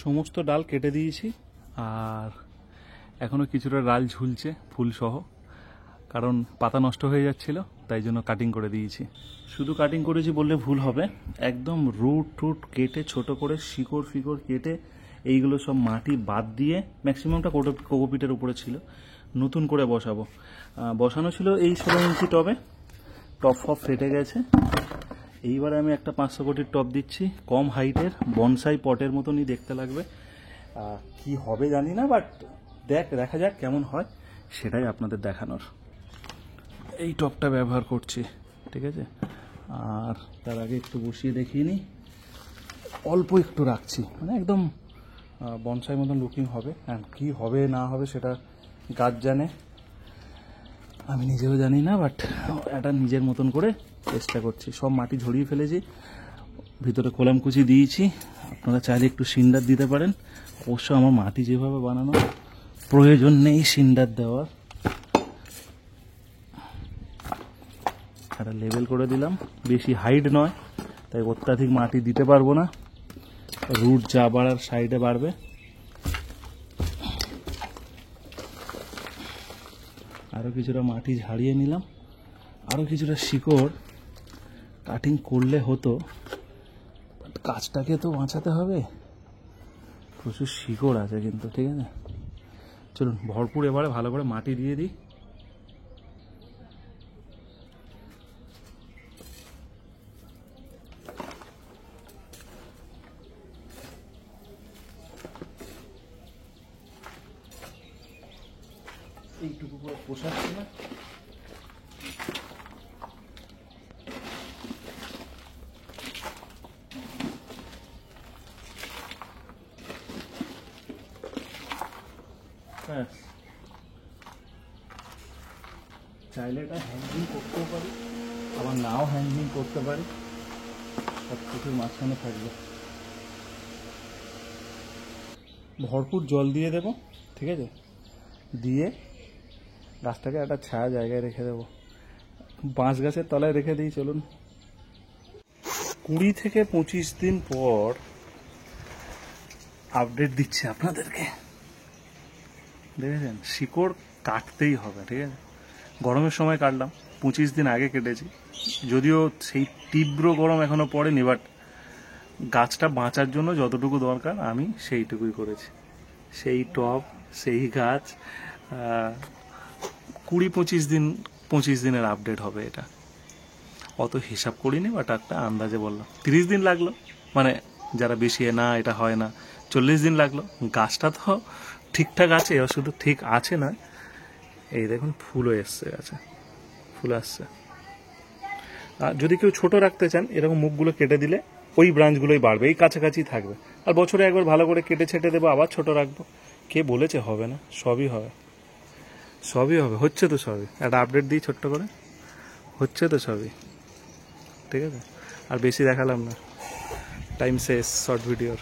সমস্ত ডাল কেটে দিয়েছি, আর এখনও কিছুটা ডাল ঝুলছে ফুল সহ, কারণ পাতা নষ্ট হয়ে যাচ্ছিল, তাই জন্য কাটিং করে দিয়েছি। শুধু কাটিং করেছি বললে ভুল হবে, একদম রুট টুট কেটে ছোট করে শিকড় ফিকড় কেটে এইগুলো সব মাটি বাদ দিয়ে, ম্যাক্সিমামটা কোকোপিটের উপরে ছিল, নতুন করে বসাবো। বসানো ছিল এই 16 ইঞ্চি টবে, টপ ফপ ফেটে গেছে। এইবারে আমি একটা 500 কোটির টব দিচ্ছি, কম হাইটের বনসাই পটের মতনই দেখতে লাগবে। কি হবে জানি না, বাট দেখা যাক কেমন হয়, সেটাই আপনাদের দেখানোর। এই টবটা ব্যবহার করছি, ঠিক আছে। আর তার আগে একটু বসিয়ে দেখিয়ে নিই, অল্প একটু রাখছি, মানে একদম বনসাই মতন লুকিং হবে। হ্যাঁ, কী হবে না হবে সেটা গাছ জানে, আমি নিজেও জানি না, বাট এটা নিজের মতন করে চেষ্টা করছি। সব মাটি ঝরিয়ে ফেলেছি, ভিতরে কলামকুচি দিয়েছি, আপনারা চাইলে একটু সিন্ডার দিতে পারেন। অবশ্য আমার মাটি যেভাবে বানানো, প্রয়োজন নেই সিন্ডার দেওয়ার। একটা লেবেল করে দিলাম, বেশি হাইট নয়, তাই অত্যাধিক মাটি দিতে পারবো না, রুট যা বাড়ার সাইডে বাড়বে। আরও কিছুটা মাটি ঝাড়িয়ে নিলাম, আরও কিছুটা শিকড় কাটিং করলে হতো, গাছটাকে তো বাঁচাতে হবে, প্রচুর শিকড় আছে কিন্তু, ঠিক আছে। চলুন ভরপুর এবারে ভালো করে মাটি দিয়ে দিই। এইটুকু করে পোষাচ্ছি না, চাইলে এটা হ্যান্ডিং করতেও পারি, আবার নাও হ্যান্ডিং করতে পারি, সব কিছুর মাঝখানে থাকবে। ভরপুর জল দিয়ে দেবো, ঠিক আছে, দিয়ে গাছটাকে একটা ছায়া জায়গায় রেখে দেবো, বাঁশ গাছের তলায় রেখে দিই। চলুন, 20 থেকে 25 দিন পর আপডেট দিচ্ছি আপনাদেরকে। দেখেছেন, শিকড় কাটতেই হবে, ঠিক আছে। গরমের সময় কাটলাম, 25 দিন আগে কেটেছি, যদিও সেই তীব্র গরম এখনো পড়েনি, বাট গাছটা বাঁচার জন্য যতটুকু দরকার আমি সেইটুকুই করেছি। সেই টব, সেই গাছ, 20-25 দিনের আপডেট হবে এটা। অত হিসাব করিনি, বাট একটা আন্দাজে বললাম। 30 দিন লাগলো, মানে যারা বেশি না এটা হয় না, 40 দিন লাগলো। গাছটা তো ঠিকঠাক আছে, শুধু ঠিক আছে না, এই দেখুন ফুলও এসছে, গাছে ফুল আসছে। আর যদি কেউ ছোট রাখতে চান, এরকম মুখগুলো কেটে দিলে ওই ব্রাঞ্চগুলোই বাড়বে, এই কাছাকাছি থাকবে। আর বছরে একবার ভালো করে কেটে ছেটে দেবো, আবার ছোট রাখবো। কে বলেছে হবে না? সবই হবে, সবই হবে, হচ্ছে তো সবই। একটা আপডেট দিই ছোট্ট করে, হচ্ছে তো সবই, ঠিক আছে। আর বেশি দেখালাম না, টাইম শেষ শর্ট ভিডিওর।